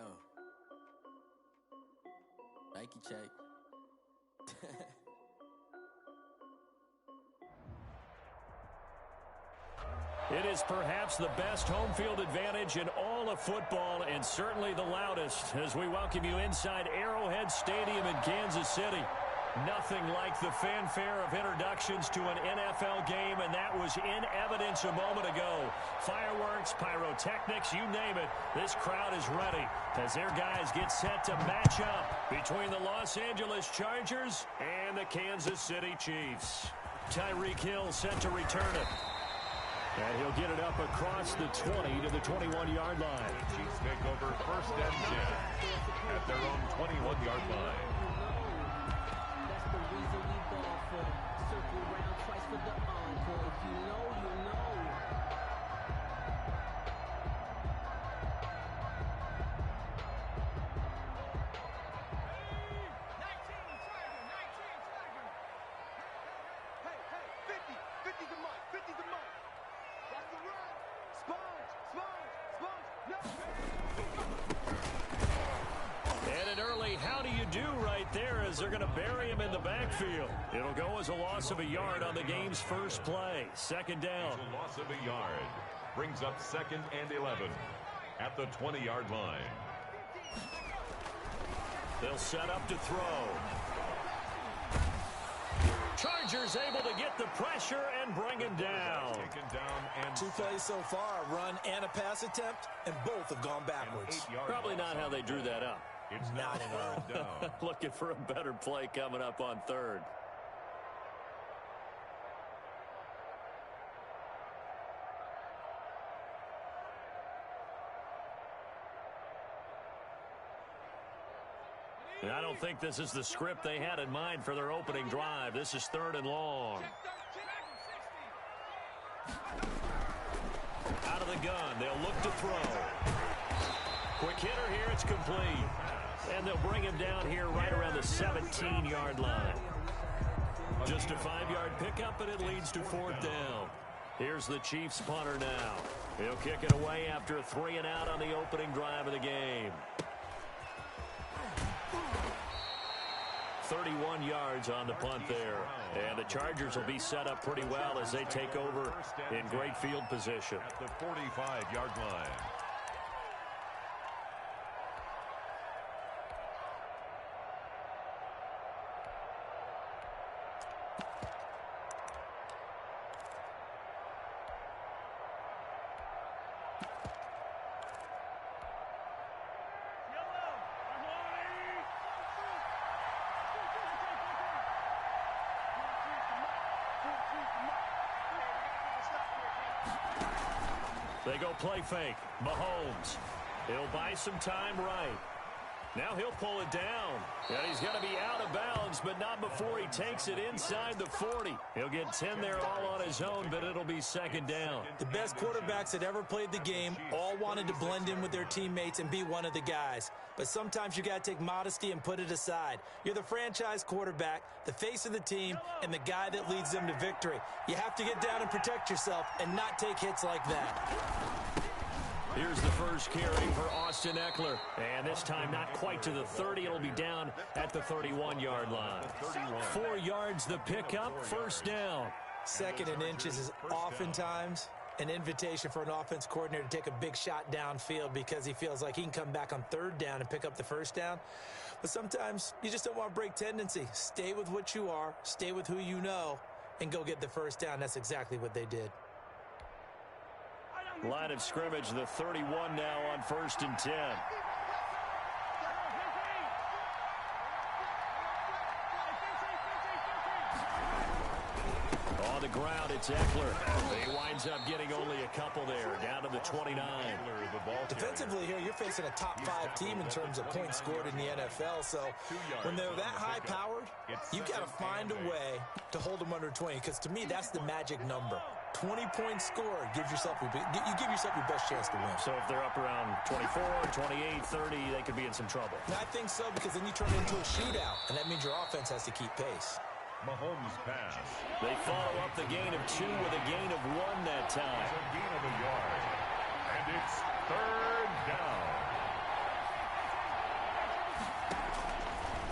Damn. Nike check. It is perhaps the best home field advantage in all of football, and certainly the loudest, as we welcome you inside Arrowhead Stadium in Kansas City. Nothing like the fanfare of introductions to an NFL game, and that was in evidence a moment ago. Fireworks, pyrotechnics, you name it, this crowd is ready as their guys get set to match up between the Los Angeles Chargers and the Kansas City Chiefs. Tyreek Hill set to return it. And he'll get it up across the 20 to the 21-yard line. The Chiefs take over 1st and 10 at their own 21-yard line. That's the reason we ball for. Circle round twice for the encore. If you know, you know. They're going to bury him in the backfield. It'll go as a loss of a yard on the game's first play. 2nd down. A loss of a yard brings up 2nd and 11 at the 20-yard line. They'll set up to throw. Chargers able to get the pressure and bring him down. Taken down and 2 plays so far, a run and a pass attempt, and both have gone backwards. Probably not how they drew that up. It's not down. Looking for a better play coming up on 3rd. And I don't think this is the script they had in mind for their opening drive. This is 3rd and long. Out of the gun, they'll look to throw. Quick hitter here, it's complete. And they'll bring him down here right around the 17-yard line. Just a 5-yard pickup, and it leads to 4th down. Here's the Chiefs punter now. He'll kick it away after a 3-and-out on the opening drive of the game. 31 yards on the punt there. And the Chargers will be set up pretty well as they take over in great field position. At the 45-yard line. They go play fake. Mahomes. He'll buy some time right. Now he'll pull it down. And he's going to be out of bounds, but not before he takes it inside the 40. He'll get 10 there all on his own, but it'll be 2nd down. The best quarterbacks that ever played the game all wanted to blend in with their teammates and be one of the guys. But sometimes you got to take modesty and put it aside. You're the franchise quarterback, the face of the team, and the guy that leads them to victory. You have to get down and protect yourself and not take hits like that. Here's the first carry for Austin Eckler. And this time not quite to the 30. It'll be down at the 31-yard line. 4 yards the pickup, 1st down. 2nd and inches is oftentimes an invitation for an offense coordinator to take a big shot downfield because he feels like he can come back on 3rd down and pick up the 1st down. But sometimes you just don't want to break tendency. Stay with what you are, stay with who you know, and go get the 1st down. That's exactly what they did. Line of scrimmage, the 31 now on 1st and 10. On the ground, it's Eckler. He winds up getting only a couple there, down to the 29. Defensively here, you're facing a top 5 team in terms of points scored in the NFL. So when they're that high-powered, you got to find a way to hold them under 20, because to me, that's the magic number. 20 points scored, you give yourself your best chance to win. So if they're up around 24, 28, 30, they could be in some trouble. And I think so, because then you turn it into a shootout, and that means your offense has to keep pace. Mahomes pass. They follow up the gain of 2 with a gain of 1 that time. It's a gain of a yard. And it's 3rd down.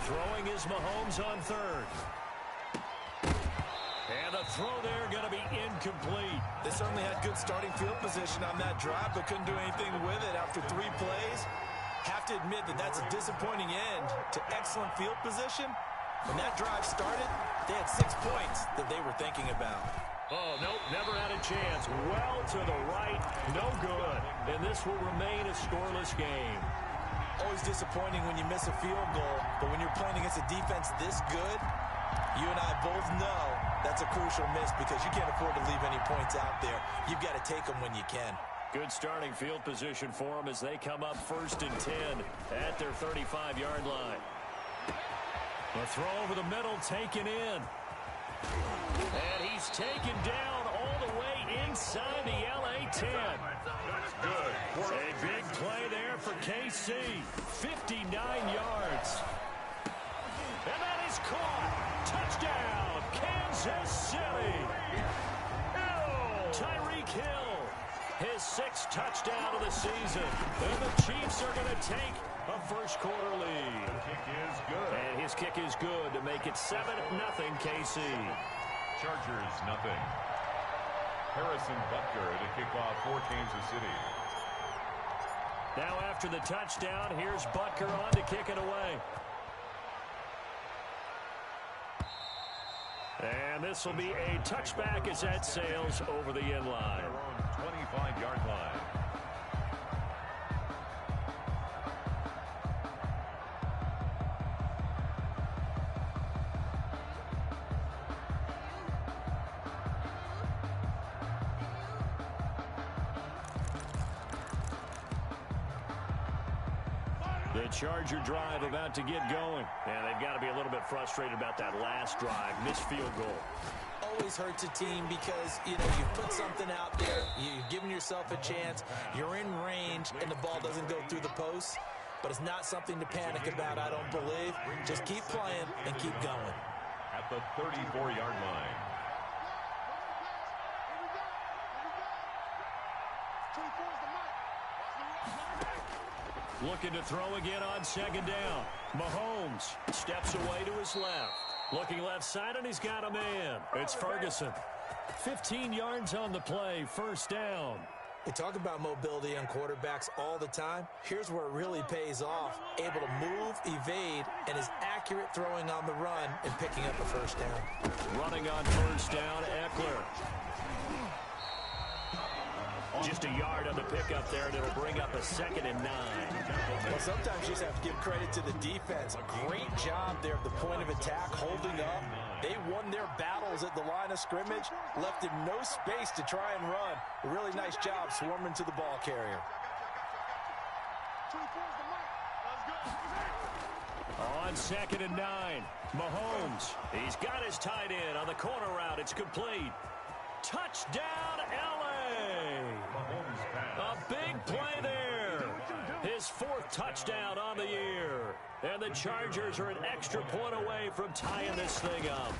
Throwing is Mahomes on third. And the throw there going to be incomplete. They certainly had good starting field position on that drive, but couldn't do anything with it after 3 plays. Have to admit that that's a disappointing end to excellent field position. When that drive started, they had 6 points that they were thinking about. Oh, nope, never had a chance. Well to the right, no good. And this will remain a scoreless game. Always disappointing when you miss a field goal, but when you're playing against a defense this good, you and I both know that's a crucial miss because you can't afford to leave any points out there. You've got to take them when you can. Good starting field position for them as they come up 1st and 10 at their 35-yard line. A throw over the middle taken in. And he's taken down all the way inside the LA 10. That's good. A big play there for KC. 59 yards. And that is caught. Touchdown, Kansas City. Tyreek Hill, his 6th touchdown of the season. And the Chiefs are going to take a first-quarter lead. The kick is good. And his kick is good to make it 7-0 KC. Chargers, nothing. Harrison Butker to kick off for Kansas City. Now after the touchdown, here's Butker on to kick it away. And this will be a touchback as that sails over the end line. Their own 25-yard line. The Charger drive about to get going. And they've got to be a little bit frustrated about that last drive. Missed field goal. Always hurts a team because, you know, you put something out there, you've given yourself a chance, you're in range, and the ball doesn't go through the post. But it's not something to panic about, I don't believe. Just keep playing and keep going. At the 34-yard line. Looking to throw again on 2nd down. Mahomes steps away to his left. Looking left side, and he's got a man. It's Ferguson. 15 yards on the play, 1st down. We talk about mobility on quarterbacks all the time. Here's where it really pays off. Able to move, evade, and is accurate throwing on the run and picking up a 1st down. Running on 1st down, Eckler. Just a yard on the pickup there, and it'll bring up a 2nd and 9. Well, sometimes you just have to give credit to the defense. Great job there at the point of attack, holding up. They won their battles at the line of scrimmage, left him no space to try and run. A really nice job swarming to the ball carrier. On 2nd and 9, Mahomes. He's got his tight end on the corner route. It's complete. Touchdown, LA! A big play there. His 4th touchdown on the year. And the Chargers are an extra point away from tying this thing up.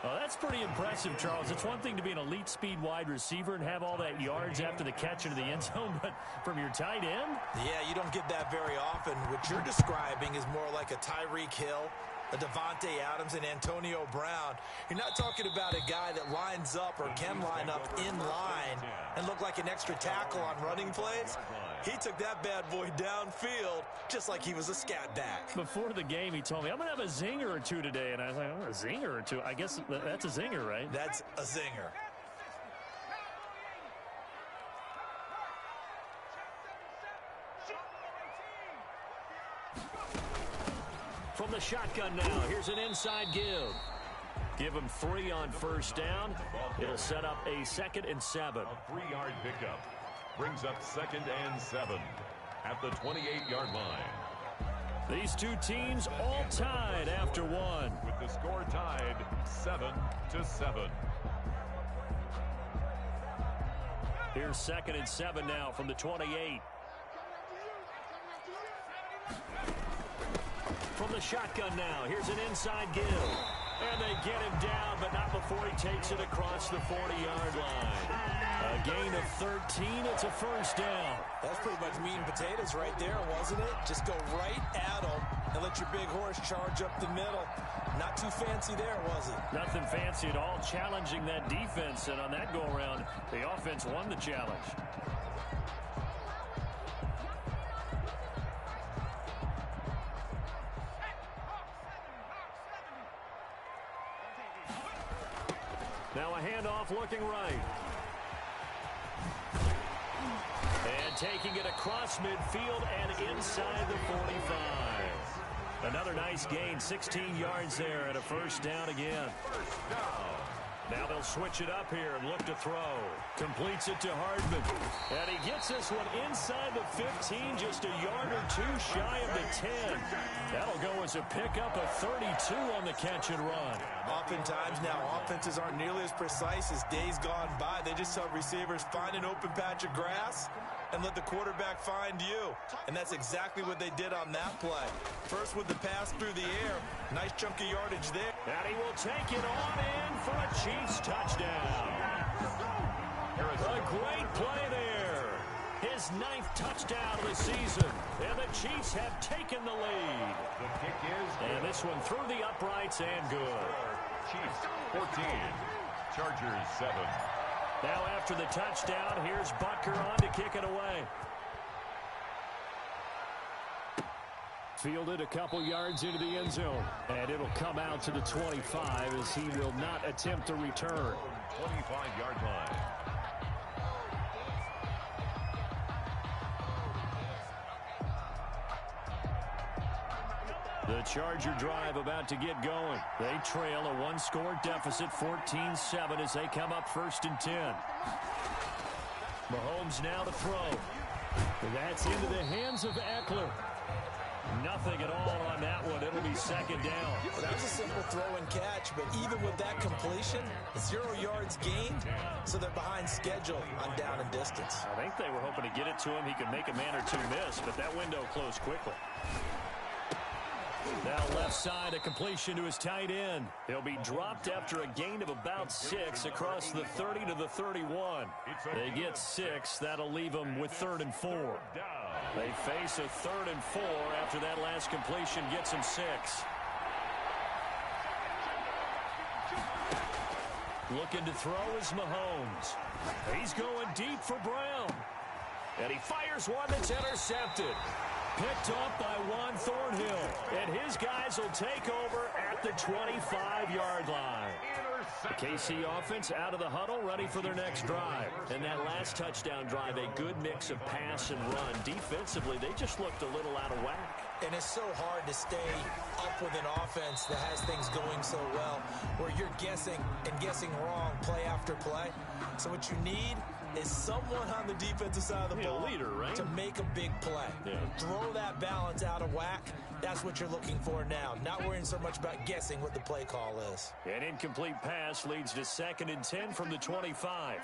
Oh, that's pretty impressive, Charles. It's one thing to be an elite speed wide receiver and have all that yards after the catch into the end zone, but from your tight end? Yeah, you don't get that very often. What you're describing is more like a Tyreek Hill, a Devontae Adams, and Antonio Brown. You're not talking about a guy that lines up or can line up in line and look like an extra tackle on running plays. He took that bad boy downfield just like he was a scat back. Before the game, he told me, I'm going to have a zinger or two today. And I was like, oh, a zinger or two? I guess that's a zinger, right? That's a zinger. From the shotgun now, here's an inside give. Give him 3 on 1st down. It'll set up a 2nd and 7. A 3-yard pickup brings up 2nd and 7 at the 28-yard line. These two teams all tied after 1. With the score tied 7-7. Here's 2nd and 7 now from the 28. From the shotgun now, here's an inside give. And they get him down, but not before he takes it across the 40-yard line. A gain of 13. It's a first down. That's pretty much meat and potatoes right there, wasn't it? Just go right at him and let your big horse charge up the middle. Not too fancy there, was it? Nothing fancy at all, challenging that defense. And on that go-around, the offense won the challenge. Now a handoff looking right. And taking it across midfield and inside the 45. Another nice gain, 16 yards there and a first down again. Now they'll switch it up here and look to throw. Completes it to Hardman. And he gets this one inside the 15, just a yard or two shy of the 10. That'll go as a pickup of 32 on the catch and run. Oftentimes now, offenses aren't nearly as precise as days gone by. They just tell receivers, find an open patch of grass and let the quarterback find you. And that's exactly what they did on that play. First with the pass through the air. Nice chunk of yardage there. And he will take it on in for a Chiefs touchdown. A great play there. His 9th touchdown of the season. And the Chiefs have taken the lead. The kick is good. And this one through the uprights and good. Chiefs 14, Chargers 7. Now after the touchdown, here's Butker on to kick it away. Fielded a couple yards into the end zone. And it'll come out to the 25 as he will not attempt a return. 25-yard line. The Charger drive about to get going. They trail a one-score deficit, 14-7, as they come up 1st and 10. Mahomes now to throw. That's into the hands of Eckler. Nothing at all on that one. It'll be 2nd down. Well, that was a simple throw and catch, but even with that completion, 0 yards gained, so they're behind schedule on down and distance. I think they were hoping to get it to him. He could make a man or two miss, but that window closed quickly. Now left side, a completion to his tight end. He'll be dropped after a gain of about 6 across the 30 to the 31. They get 6. That'll leave them with 3rd and 4. They face a 3rd and 4 after that last completion gets them 6. Looking to throw is Mahomes. He's going deep for Brown. And he fires one that's intercepted. Picked off by Juan Thornhill. And his guys will take over at the 25-yard line. The KC offense out of the huddle, ready for their next drive. And that last touchdown drive, a good mix of pass and run. Defensively, they just looked a little out of whack. And it's so hard to stay up with an offense that has things going so well, where you're guessing and guessing wrong play after play. So what you need is someone on the defensive side of the ball leader, right? to make a big play. Yeah. Throw that balance out of whack. That's what you're looking for now. Not worrying so much about guessing what the play call is. An incomplete pass leads to 2nd and 10 from the 25.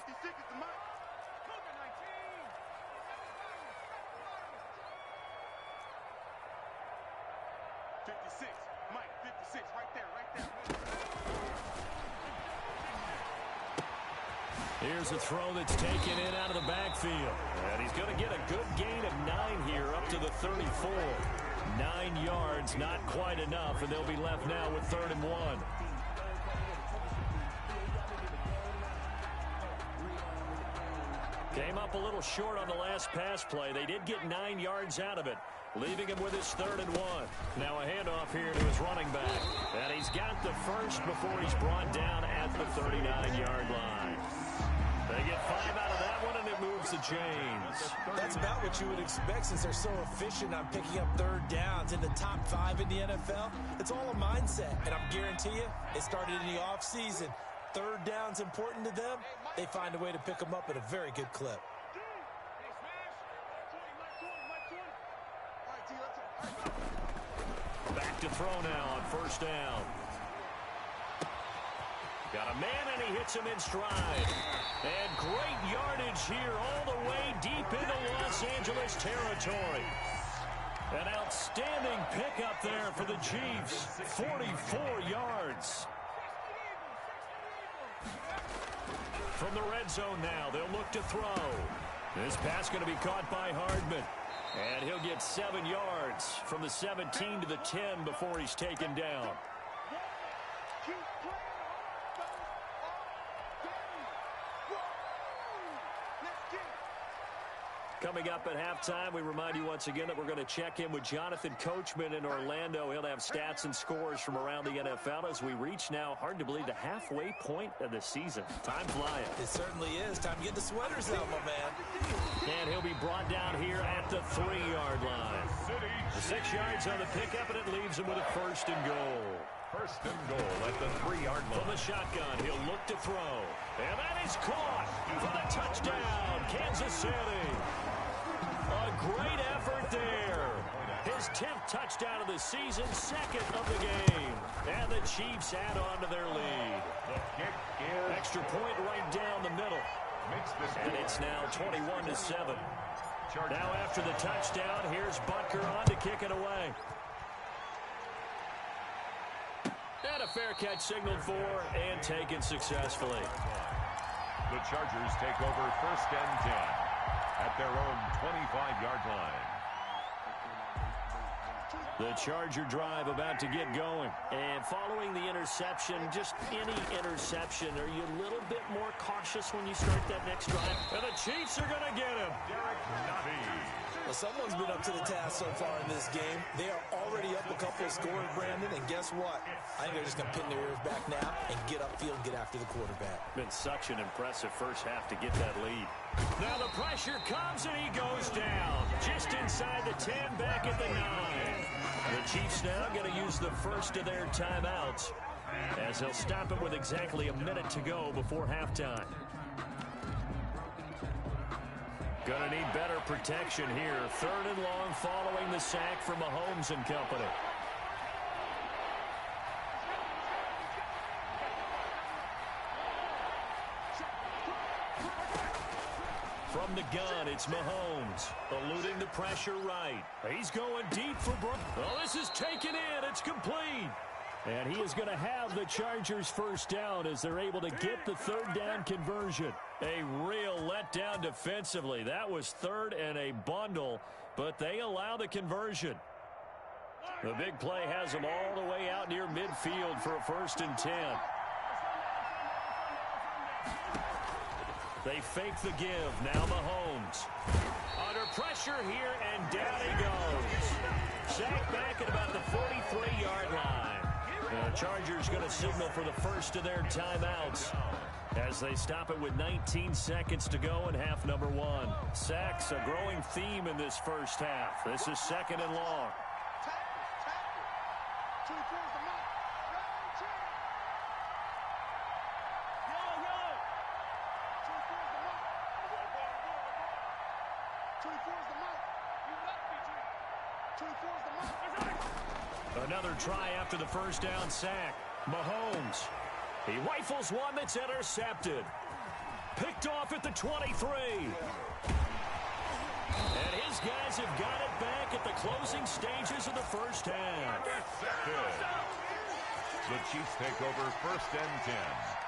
Here's a throw that's taken in out of the backfield. And he's going to get a good gain of 9 here up to the 34. 9 yards, not quite enough, and they'll be left now with 3rd and 1. Came up a little short on the last pass play. They did get 9 yards out of it, leaving him with his 3rd and 1. Now a handoff here to his running back. And he's got the first before he's brought down at the 39-yard line. They get 5 out of that one, and it moves the chains. That's about what you would expect since they're so efficient on picking up 3rd downs in the top 5 in the NFL. It's all a mindset, and I'm guarantee you it started in the offseason. 3rd down's important to them. They find a way to pick them up at a very good clip. Back to throw now on 1st down. Got a man, and he hits him in stride. And great yardage here all the way deep into Los Angeles territory. An outstanding pickup there for the Chiefs. 44 yards. From the red zone now, they'll look to throw. This pass going to be caught by Hardman. And he'll get 7 yards from the 17 to the 10 before he's taken down. Coming up at halftime, we remind you once again that we're going to check in with Jonathan Coachman in Orlando. He'll have stats and scores from around the NFL as we reach now, hard to believe, the halfway point of the season. Time flying. It certainly is. Time to get the sweaters out, my man. And he'll be brought down here at the 3-yard line. 6 yards on the pickup, and it leaves him with a 1st and goal. 1st and goal at the 3-yard line. From the shotgun, he'll look to throw. And that is caught for the touchdown, Kansas City. A great effort there. His 10th touchdown of the season, 2nd of the game. And the Chiefs add on to their lead. The kick is extra point right down the middle. And it's now 21-7. Now after the touchdown, here's Butker on to kick it away. And a fair catch signaled for and taken successfully. The Chargers take over 1st and 10 at their own 25-yard line. The Charger drive about to get going. And following the interception, just any interception, are you a little bit more cautious when you start that next drive? And the Chiefs are going to get him. Well, someone's been up to the task so far in this game. They are already up a couple of scores, Brandon, and guess what? I think they're just going to pin their ears back now and get upfield, get after the quarterback. Been such an impressive first half to get that lead. Now the pressure comes and he goes down. Just inside the 10, back at the 9. The Chiefs now going to use the first of their timeouts as they'll stop it with exactly a minute to go before halftime. Gonna need better protection here. 3rd and long following the sack from Mahomes and company. From the gun, it's Mahomes, eluding the pressure right. He's going deep for Brook. Oh, this is taken in. It's complete. And he is going to have the Chargers' 1st down as they're able to get the 3rd down conversion. A real letdown defensively. That was 3rd and a bundle, but they allow the conversion. The big play has them all the way out near midfield for a 1st and 10. They fake the give. Now Mahomes. Under pressure here, and down he goes. Sacked back at about the 43-yard line. The Chargers going to signal for the first of their timeouts as they stop it with 19 seconds to go in half number 1. Sacks, a growing theme in this first half. This is 2nd and long. Another try after the 1st down sack. Mahomes. He rifles one that's intercepted. Picked off at the 23. And his guys have got it back at the closing stages of the first half. The Chiefs take over 1st and 10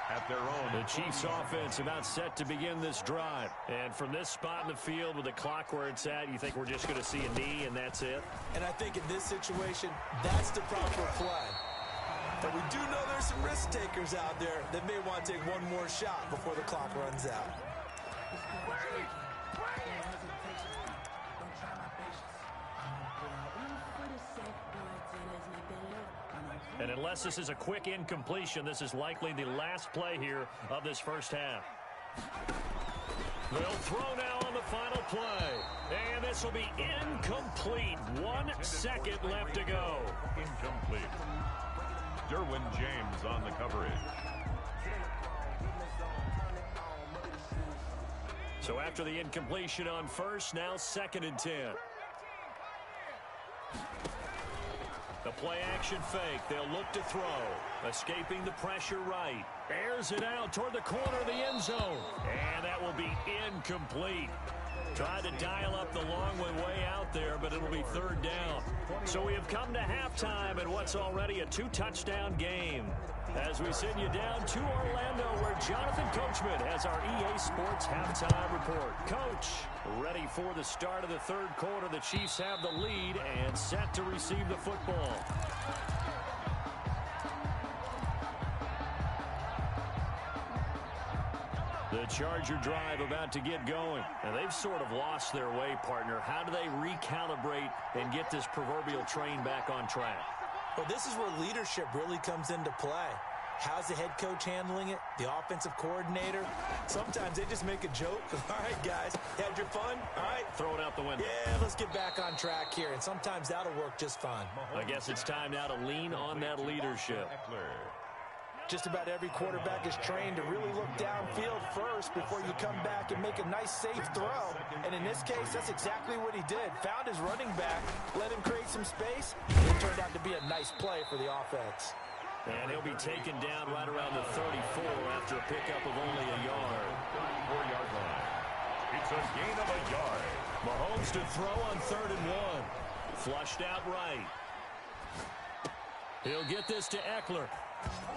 at their own. The Chiefs offense about set to begin this drive. And from this spot in the field with the clock where it's at, you think we're just going to see a knee and that's it? And I think in this situation, that's the proper play. But we do know there's some risk takers out there that may want to take one more shot before the clock runs out. And unless this is a quick incompletion, this is likely the last play here of this first half. They'll throw now on the final play. And this will be incomplete. 1 second left to go. Incomplete. Derwin James on the coverage. So after the incompletion on first, now 2nd and 10. The play action fake. They'll look to throw. Escaping the pressure right. Airs it out toward the corner of the end zone. And that will be incomplete. Tried to dial up the long way out there, but but it'll be third down. So we have come to halftime in what's already a 2-touchdown game. As we send you down to Orlando, where Jonathan Coachman has our EA Sports halftime report. Coach, ready for the start of the third quarter. The Chiefs have the lead and set to receive the football. The Charger drive about to get going. And they've sort of lost their way, partner. How do they recalibrate and get this proverbial train back on track? Well, this is where leadership really comes into play. How's the head coach handling it? The offensive coordinator? Sometimes they just make a joke. All right, guys, had your fun? All right. Throw it out the window. Yeah, let's get back on track here. And sometimes that'll work just fine. I guess it's time now to lean on that leadership. Just about every quarterback is trained to really look downfield first before you come back and make a nice, safe throw. And in this case, that's exactly what he did. Found his running back, let him create some space. It turned out to be a nice play for the offense. And he'll be taken down right around the 34 after a pickup of only a yard. 34-yard line. It's a gain of a yard. Mahomes to throw on 3rd and 1. Flushed out right. He'll get this to Eckler.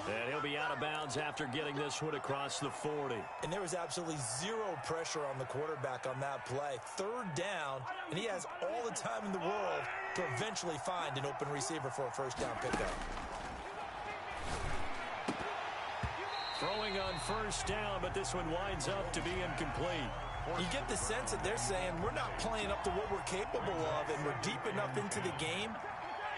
And he'll be out of bounds after getting this one across the 40. And there was absolutely zero pressure on the quarterback on that play. 3rd down, and he has all the time in the world to eventually find an open receiver for a first down pickup. Throwing on 1st down, but this one winds up to be incomplete. You get the sense that they're saying we're not playing up to what we're capable of, and we're deep enough into the game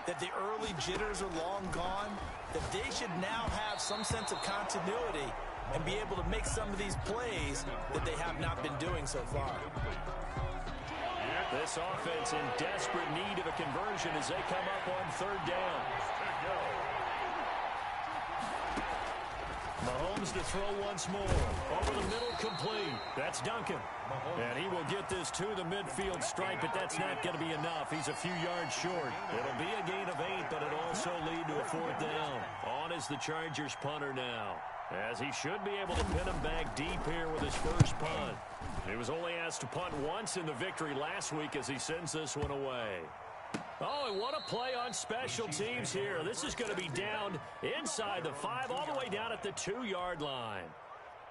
that the early jitters are long gone, that they should now have some sense of continuity and be able to make some of these plays that they have not been doing so far. This offense in desperate need of a conversion as they come up on 3rd down. Mahomes to throw once more. Over the middle, complete. That's Duncan. And he will get this to the midfield stripe, but that's not going to be enough. He's a few yards short. It'll be a gain of 8, but it'll also lead to a 4th down. On is the Chargers punter now, as he should be able to pin him back deep here with his first punt. He was only asked to punt once in the victory last week as he sends this one away. Oh, and what a play on special teams here. This is going to be down inside the 5, all the way down at the 2-yard line.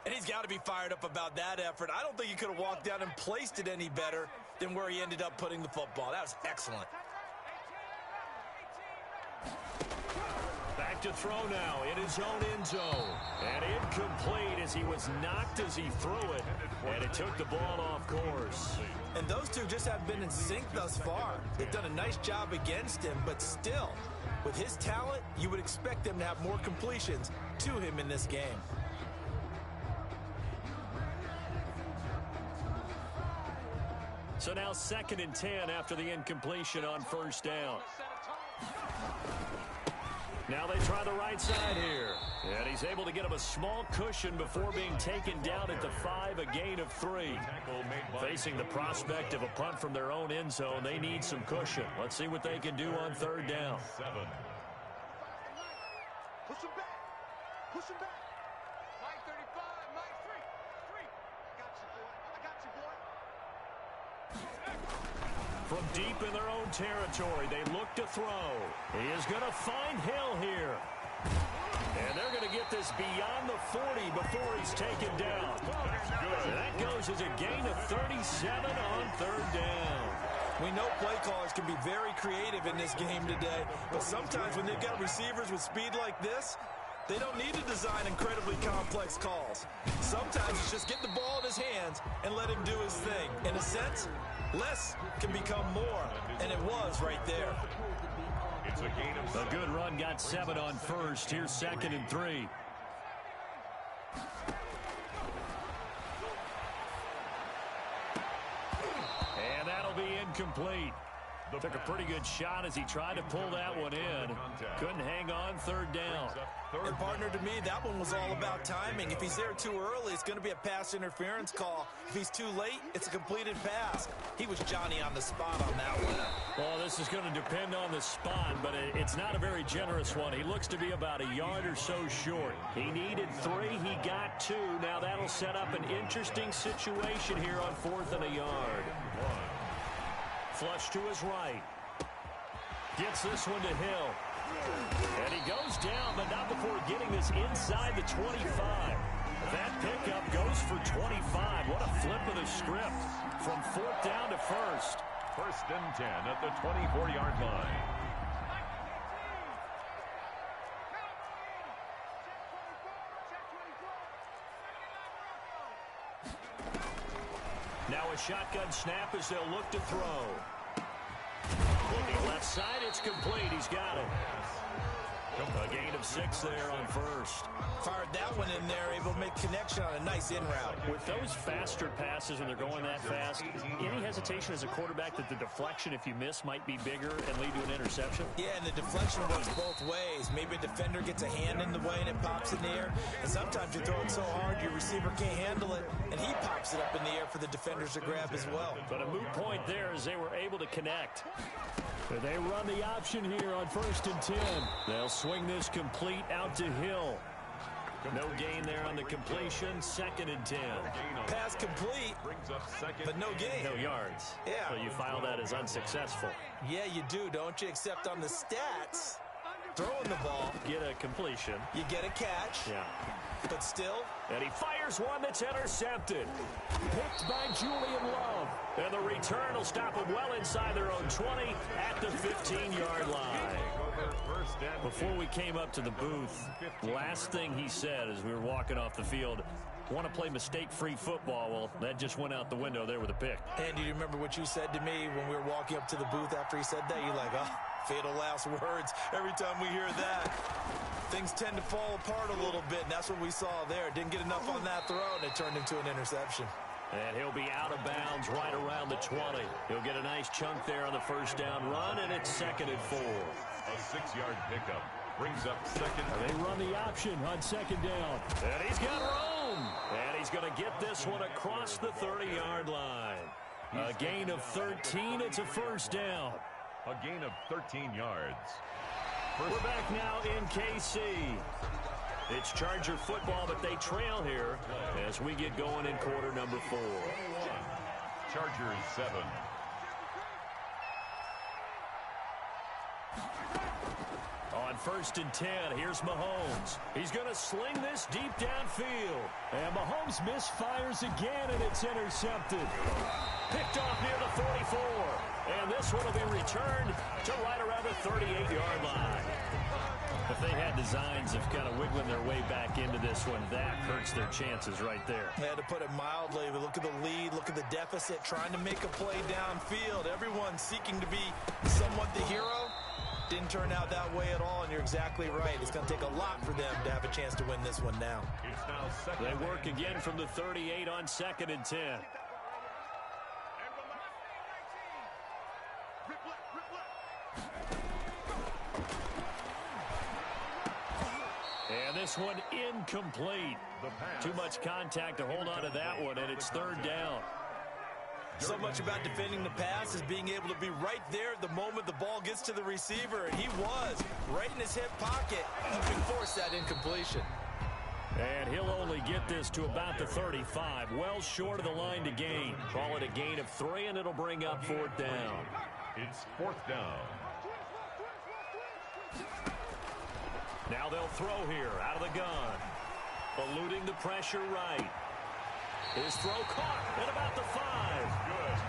And he's got to be fired up about that effort. I don't think he could have walked down and placed it any better than where he ended up putting the football. That was excellent. Back to throw now in his own end zone. And incomplete as he was knocked as he threw it. And it took the ball off course. And those two just have been in sync thus far. They've done a nice job against him, but still, with his talent, you would expect them to have more completions to him in this game. So now 2nd and 10 after the incompletion on 1st down. Now they try the right side here. And he's able to get him a small cushion before being taken down at the 5, a gain of 3. Facing the prospect of a punt from their own end zone, they need some cushion. Let's see what they can do on 3rd down. Push him back. Push him back. Mike 35, Mike 3. I got you, boy. From deep in their own territory, they look to throw. He is going to find Hill here. And they're going to get this beyond the 40 before he's taken down. And that goes as a gain of 37 on 3rd down. We know play callers can be very creative in this game today, but sometimes when they've got receivers with speed like this, they don't need to design incredibly complex calls. Sometimes it's just get the ball in his hands and let him do his thing. In a sense, less can become more, and it was right there. It's a gain of 7. A good run got 7 on 1st. Here's 2nd and 3. And that'll be incomplete. Took a pretty good shot as he tried to pull that one in. Couldn't hang on 3rd down. And partner, to me, that one was all about timing. If he's there too early, it's going to be a pass interference call. If he's too late, it's a completed pass. He was Johnny on the spot on that one. Well, this is going to depend on the spot, but it's not a very generous one. He looks to be about a yard or so short. He needed 3. He got 2. Now that'll set up an interesting situation here on 4th and a yard. flush to his right. Gets this one to Hill. And he goes down, but not before getting this inside the 25. That pickup goes for 25. What a flip of the script from 4th down to 1st. 1st and 10 at the 24-yard line. Now a shotgun snap as they'll look to throw. Looking left side, it's complete. He's got it. A gain of 6 there on 1st. Fired that one in there, able to make connection on a nice in route. With those faster passes when they're going that fast, any hesitation as a quarterback that the deflection, if you miss, might be bigger and lead to an interception? Yeah, and the deflection works both ways. Maybe a defender gets a hand in the way and it pops in the air. And sometimes you throw it so hard your receiver can't handle it, and he pops it up in the air for the defenders to grab as well. But a moot point there as they were able to connect. They run the option here on 1st and 10. They'll swing this complete out to Hill. No gain there on the completion. 2nd and 10. Pass complete, but no gain. No yards. Yeah. So you file that as unsuccessful. Yeah, you do, don't you? Except on the stats, throwing the ball, Get a completion. you get a catch, Yeah. but still, And he fires one that's intercepted. Picked by Julian Love. And the return will stop them well inside their own 20 at the 15-yard line. Before we came up to the booth, last thing he said as we were walking off the field, want to play mistake-free football. Well, that just went out the window there with a pick. And do you remember what you said to me when we were walking up to the booth after he said that? You're like, oh, fatal last words. Every time we hear that, things tend to fall apart a little bit, and that's what we saw there. Didn't get enough on that throw, and it turned into an interception. And he'll be out of bounds right around the 20. He'll get a nice chunk there on the 1st down run, and it's 2nd and 4. A 6-yard pickup brings up 2nd. They run the option on 2nd down. And he's got room. And he's going to get this one across the 30-yard line. A gain of 13. It's a 1st down. A gain of 13 yards. We're back now in KC. It's Charger football, but they trail here as we get going in quarter number 4. Chargers 7. On 1st and 10, here's Mahomes. He's going to sling this deep downfield. And Mahomes misfires again, and it's intercepted. Picked off near the 44. And this one will be returned to right around the 38-yard line. If they had designs of kind of wiggling their way back into this one, that hurts their chances right there. They had to put it mildly, but look at the lead, look at the deficit, trying to make a play downfield. Everyone seeking to be somewhat the hero. Didn't turn out that way at all, and you're exactly right. It's going to take a lot for them to have a chance to win this one now. It's now 2nd. They work again from the 38 on 2nd and 10. And this one incomplete. Too much contact to hold on to that one, and it's 3rd down. So much about defending the pass is being able to be right there at the moment the ball gets to the receiver, and he was right in his hip pocket, helping force that incompletion. And he'll only get this to about the 35, well short of the line to gain. Call it a gain of 3, and it'll bring up 4th down. It's 4th down. Now they'll throw here out of the gun. Eluding the pressure right. His throw caught at about the 5.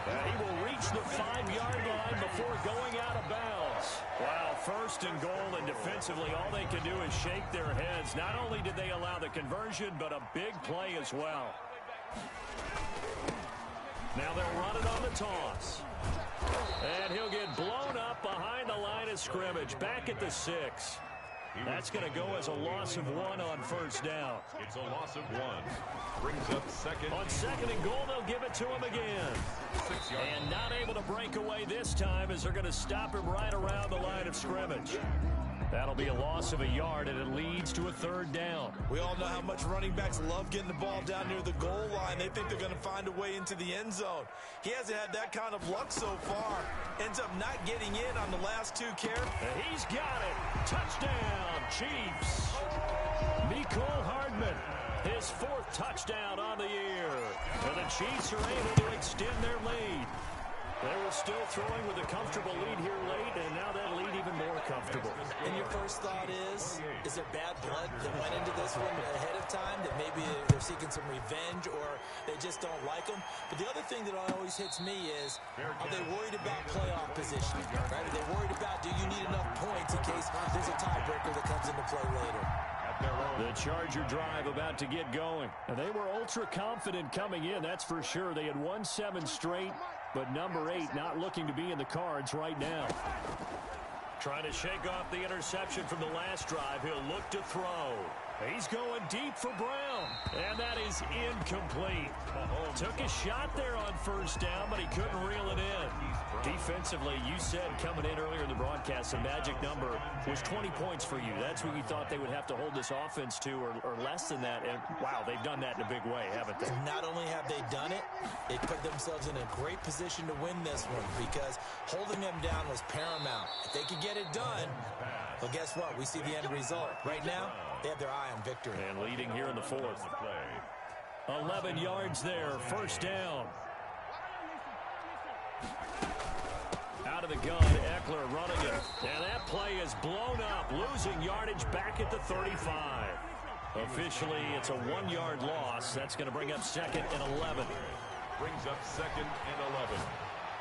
And he will reach the 5-yard line before going out of bounds. Wow, 1st and goal, and defensively all they can do is shake their heads. Not only did they allow the conversion, but a big play as well. Now they'll run it on the toss. And he'll get blown up behind the line of scrimmage, back at the 6. That's going to go as a loss of 1 on 1st down. It's a loss of 1. Brings up 2nd. On 2nd and goal, they'll give it to him again. 6 yards. And not able to break away this time as they're going to stop him right around the line of scrimmage. That'll be a loss of a yard, and it leads to a 3rd down. We all know how much running backs love getting the ball down near the goal line. They think they're going to find a way into the end zone. He hasn't had that kind of luck so far. Ends up not getting in on the last 2 carries. And he's got it. Touchdown, Chiefs. Mecole Hardman, his 4th touchdown on the year. And the Chiefs are able to extend their lead. They were still throwing with a comfortable lead here late, and now that lead even more comfortable. And your first thought is there bad blood that went into this one ahead of time, that maybe they're seeking some revenge or they just don't like them? But the other thing that always hits me is, are they worried about playoff positioning? Right? Are they worried about, do you need enough points in case there's a tiebreaker that comes into play later? The Charger drive about to get going. And they were ultra confident coming in, that's for sure. They had won 7 straight, but number 8 not looking to be in the cards right now. Trying to shake off the interception from the last drive. He'll look to throw. He's going deep for Brown. And that is incomplete. Took a shot there on first down, but he couldn't reel it in. Defensively, you said coming in earlier in the broadcast, the magic number was 20 points for you. That's what you thought they would have to hold this offense to, or less than that. And, wow, they've done that in a big way, haven't they? Not only have they done it, they put themselves in a great position to win this one because holding them down was paramount. If they could get it done, well, guess what? We see the end result. Right now, they have their eye on victory. And leading here in the 4th. 11 yards there, first down. Out of the gun, Eckler running it. And that play is blown up, losing yardage back at the 35. Officially, it's a 1-yard loss. That's going to bring up 2nd and 11. Brings up 2nd and 11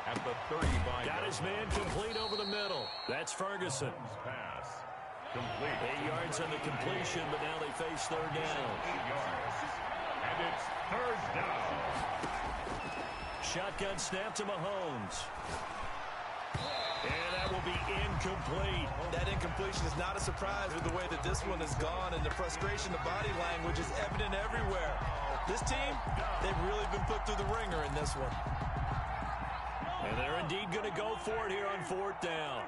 at the 35. Got his man complete over the middle. That's Ferguson. Pass complete. 8 yards on the completion, but now they face 3rd down. 8 yards. And it's 3rd down. Shotgun snap to Mahomes. And that will be incomplete. That incompletion is not a surprise with the way that this one has gone, and the frustration, the body language is evident everywhere. This team, they've really been put through the ringer in this one. And they're indeed going to go for it here on 4th down.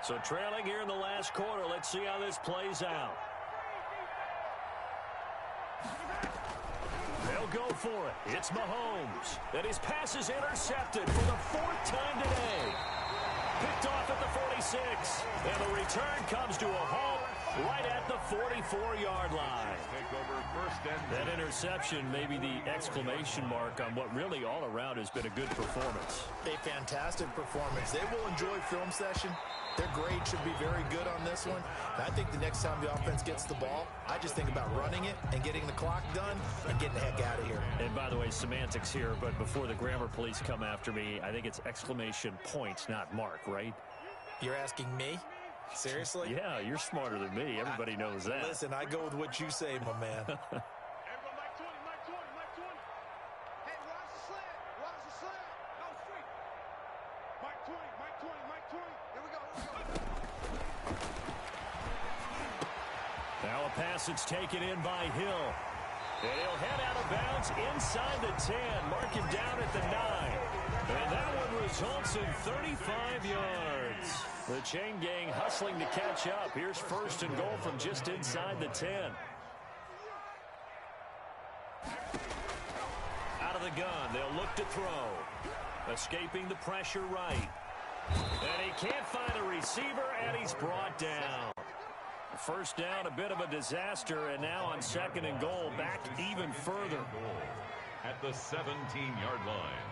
So trailing here in the last quarter, let's see how this plays out. They'll go for it. It's Mahomes. And his pass is intercepted for the 4th time today. Picked off at the 46. And the return comes to a halt right at the 44-yard line. Take over 1st and 10. That interception may be the exclamation mark on what really all around has been a good performance. A fantastic performance. They will enjoy film session. Their grade should be very good on this one. And I think the next time the offense gets the ball, I just think about running it and getting the clock done and getting the heck out of here. And by the way, semantics here, but before the grammar police come after me, I think it's exclamation point, not mark, right? You're asking me? Seriously? Yeah, you're smarter than me. Everybody knows that. Listen, I go with what you say, my man. Everyone, Mike 20, Mike 20, Mike 20. Hey, watch the slant. Watch the slant. No, straight. Mike 20, Mike 20, Mike 20. Here we go, here we go. Now a pass that's taken in by Hill. And he'll head out of bounds inside the 10. Mark him down at the 9. And that one results in 35 yards. The chain gang hustling to catch up. Here's 1st and goal from just inside the 10. Out of the gun, they'll look to throw. Escaping the pressure right. And he can't find a receiver, and he's brought down. 1st down, a bit of a disaster, and now on 2nd and goal, back even further. At the 17-yard line.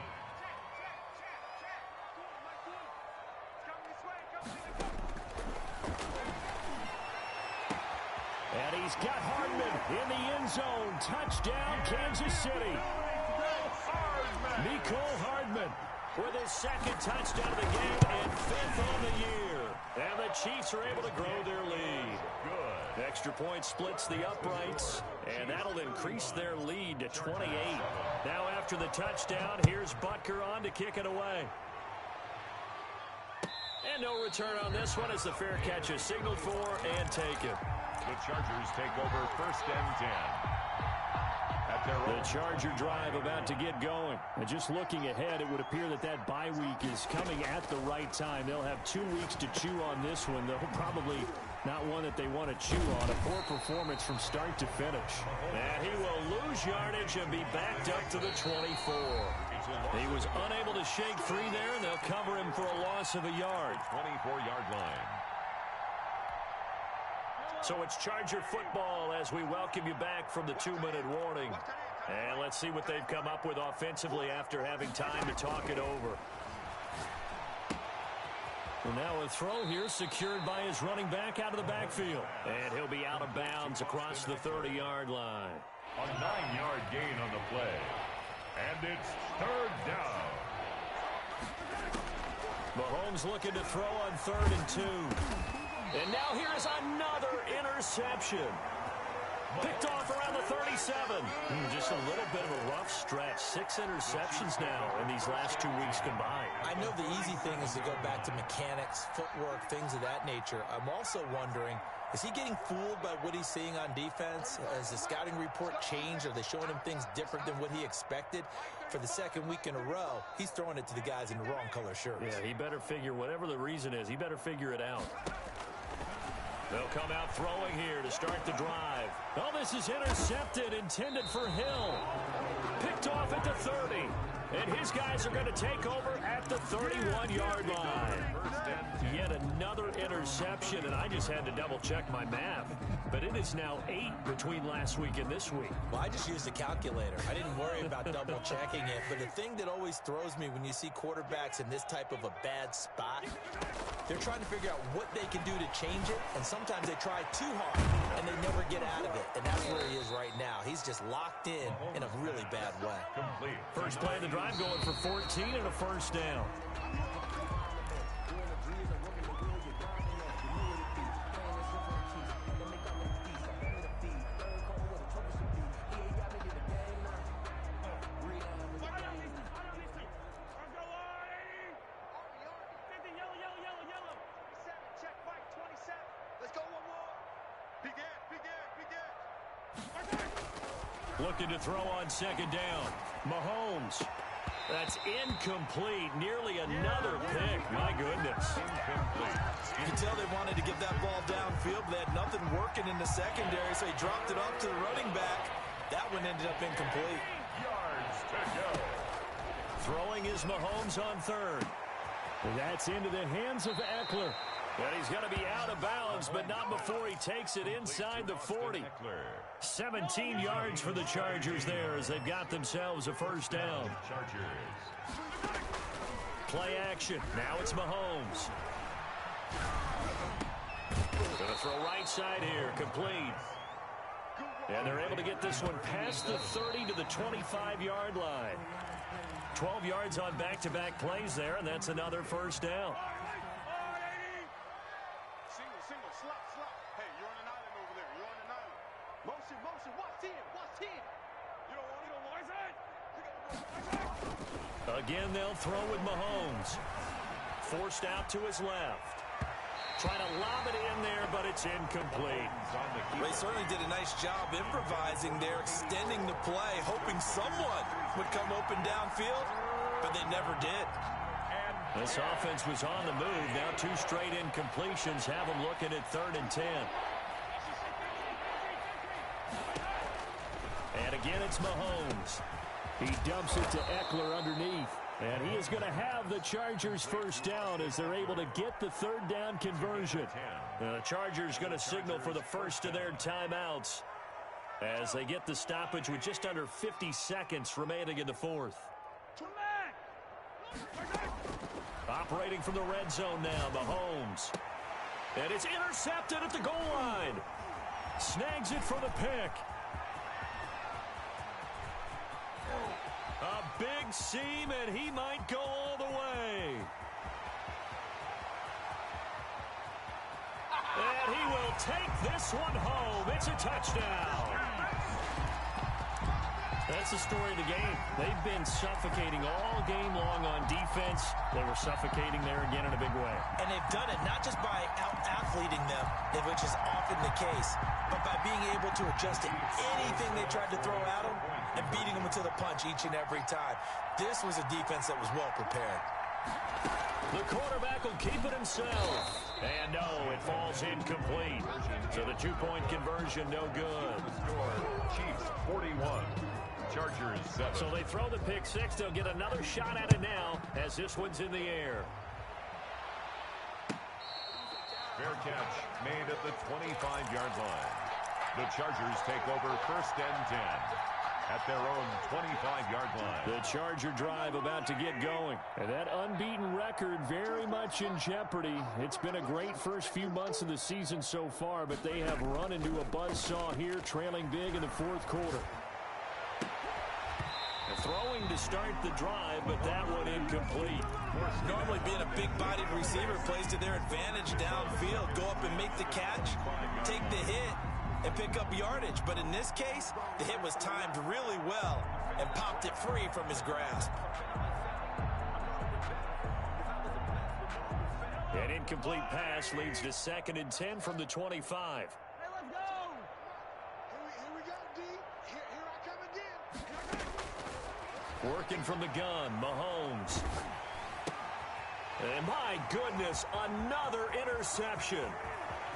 And he's got Hardman in the end zone. Touchdown, Kansas City. Mecole Hardman with his 2nd touchdown of the game and 5th on the year. And the Chiefs are able to grow their lead. Good. Extra point splits the uprights, and that'll increase their lead to 28. Now after the touchdown, here's Butker on to kick it away. And no return on this one as the fair catch is signaled for and taken. The Chargers take over 1st and 10. The Charger drive about to get going. And just looking ahead, it would appear that that bye week is coming at the right time. They'll have 2 weeks to chew on this one, though probably not one that they want to chew on. A poor performance from start to finish. And he will lose yardage and be backed up to the 24. He was unable to shake free there, and they'll cover him for a loss of a yard. 24-yard line. So it's Charger football as we welcome you back from the 2-minute warning. And let's see what they've come up with offensively after having time to talk it over. And now a throw here secured by his running back out of the backfield. And he'll be out of bounds across the 30-yard line. A 9-yard gain on the play. And it's third down. Mahomes looking to throw on 3rd and 2. And now here's another interception. Picked off around the 37. Just a little bit of a rough stretch. 6 interceptions now in these last 2 weeks combined. I know the easy thing is to go back to mechanics, footwork, things of that nature. I'm also wondering, is he getting fooled by what he's seeing on defense? Has the scouting report changed? Are they showing him things different than what he expected? For the 2nd week in a row, he's throwing it to the guys in the wrong color shirts. Yeah, he better figure, whatever the reason is, he better figure it out. They'll come out throwing here to start the drive. Oh, this is intercepted, intended for Hill. Picked off at the 30. And his guys are going to take over at the 31-yard line. Yet another interception, and I just had to double-check my math. But it is now 8 between last week and this week. Well, I just used a calculator. I didn't worry about double-checking it. But the thing that always throws me when you see quarterbacks in this type of a bad spot, they're trying to figure out what they can do to change it, and sometimes they try too hard, and they never get out of it. And that's where he is right now. He's just locked in a really bad way. Complete. First play of the drive going for 14 and a first down. Looking to throw on 2nd down. Mahomes. That's incomplete. Nearly another pick. My goodness. You can tell they wanted to get that ball downfield, but they had nothing working in the secondary, so he dropped it off to the running back. That one ended up incomplete. Yards to go. Throwing is Mahomes on 3rd. That's into the hands of Eckler. And he's going to be out of bounds, but not before he takes it inside the 40. 17 yards for the Chargers there as they've got themselves a first down. Chargers. Play action. Now it's Mahomes. Going to throw right side here. Complete. And they're able to get this one past the 30 to the 25-yard line. 12 yards on back-to-back plays there, and that's another first down. Single, slap. Hey, you're on an island over there. You're on an island. Motion. Watch 10. You don't want it. Again, they'll throw with Mahomes. Forced out to his left. Trying to lob it in there, but it's incomplete. Well, he certainly did a nice job improvising there, extending the play, hoping someone would come open downfield, but they never did. This offense was on the move. Now 2 straight incompletions have them looking at 3rd and 10. And again, it's Mahomes. He dumps it to Eckler underneath. And he is going to have the Chargers first down as they're able to get the 3rd down conversion. And the Chargers going to signal for the first of their timeouts as they get the stoppage with just under 50 seconds remaining in the 4th. Operating from the red zone now, Mahomes. And it's intercepted at the goal line. Snags it for the pick. A big seam, and he might go all the way. And he will take this one home. It's a touchdown. That's the story of the game. They've been suffocating all game long on defense. They were suffocating there again in a big way. And they've done it not just by out-athleting them, which is often the case, but by being able to adjust to anything they tried to throw at them and beating them into the punch each and every time. This was a defense that was well prepared. The quarterback will keep it himself. And no, it falls incomplete. So the 2-point conversion, no good. Chiefs 41. Chargers 7. So they throw the pick 6. They'll get another shot at it now as this one's in the air. Fair catch made at the 25-yard line. The Chargers take over 1st and 10. at their own 25-yard line. The Charger drive about to get going. And that unbeaten record very much in jeopardy. It's been a great first few months of the season so far, but they have run into a buzzsaw here, trailing big in the fourth quarter. Throwing to start the drive, but that one incomplete. Normally being a big-bodied receiver plays to their advantage downfield. Go up and make the catch, take the hit, and pick up yardage. But in this case, the hit was timed really well and popped it free from his grasp. An incomplete pass leads to 2nd and 10 from the 25. Working from the gun, Mahomes. And my goodness, another interception.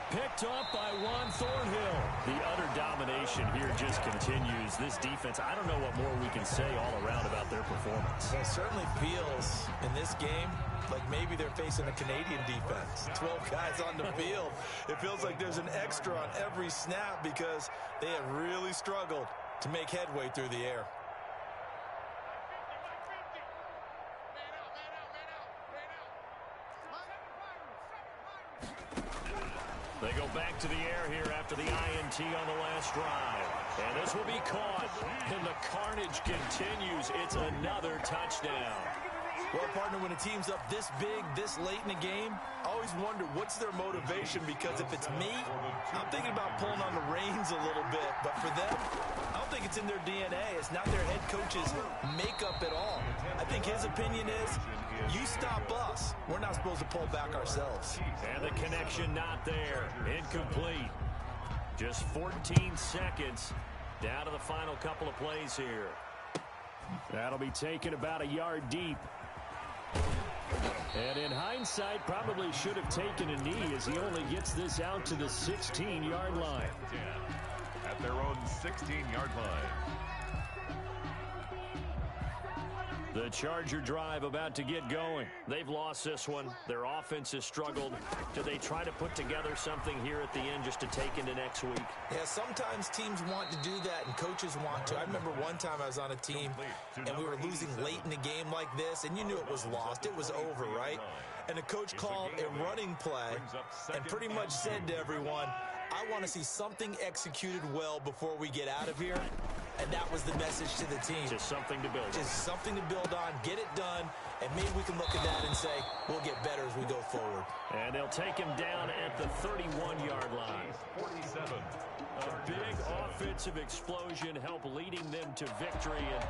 Picked up by Juan Thornhill. The utter domination here just continues. This defense, I don't know what more we can say all around about their performance. It certainly feels in this game like maybe they're facing a Canadian defense. 12 guys on the field. It feels like there's an extra on every snap because they have really struggled to make headway through the air. They go back to the air here after the INT on the last drive. And this will be caught. And the carnage continues. It's another touchdown. Well, partner, when a team's up this big, this late in the game, I always wonder what's their motivation, because if it's me, I'm thinking about pulling on the reins a little bit. But for them, I don't think it's in their DNA. It's not their head coach's makeup at all. I think his opinion is, you stop us. We're not supposed to pull back ourselves. And the connection not there. Incomplete. Just 14 seconds down to the final couple of plays here. That'll be taken about a yard deep. And in hindsight, probably should have taken a knee as he only gets this out to the 16-yard line. At their own 16-yard line. The Charger drive about to get going. They've lost this one. Their offense has struggled. Do they try to put together something here at the end just to take into next week? Yeah, sometimes teams want to do that and coaches want to. I remember one time I was on a team and we were losing late in the game like this, and you knew it was lost. It was over, right? And the coach called a running play and pretty much said to everyone, I want to see something executed well before we get out of here. And that was the message to the team. Just something to build on. Just something to build on, get it done, and maybe we can look at that and say, we'll get better as we go forward. And they'll take him down at the 31-yard line. 47. A big offensive explosion helped leading them to victory. And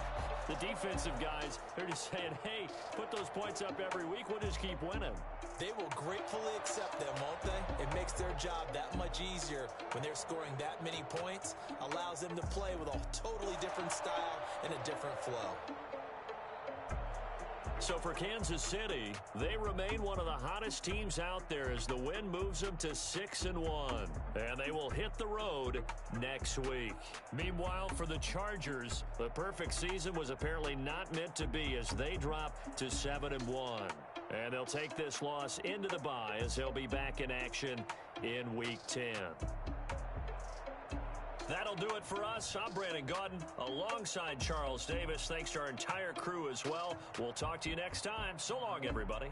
the defensive guys, they're just saying, hey, put those points up every week. We'll just keep winning. They will gratefully accept them, won't they? It makes their job that much easier when they're scoring that many points. Allows them to play with a totally different style and a different flow. So for Kansas City, they remain one of the hottest teams out there as the win moves them to 6-1. And they will hit the road next week. Meanwhile, for the Chargers, the perfect season was apparently not meant to be as they drop to 7-1. And they'll take this loss into the bye as they'll be back in action in Week 10. That'll do it for us. I'm Brandon Gaudin alongside Charles Davis. Thanks to our entire crew as well. We'll talk to you next time. So long, everybody.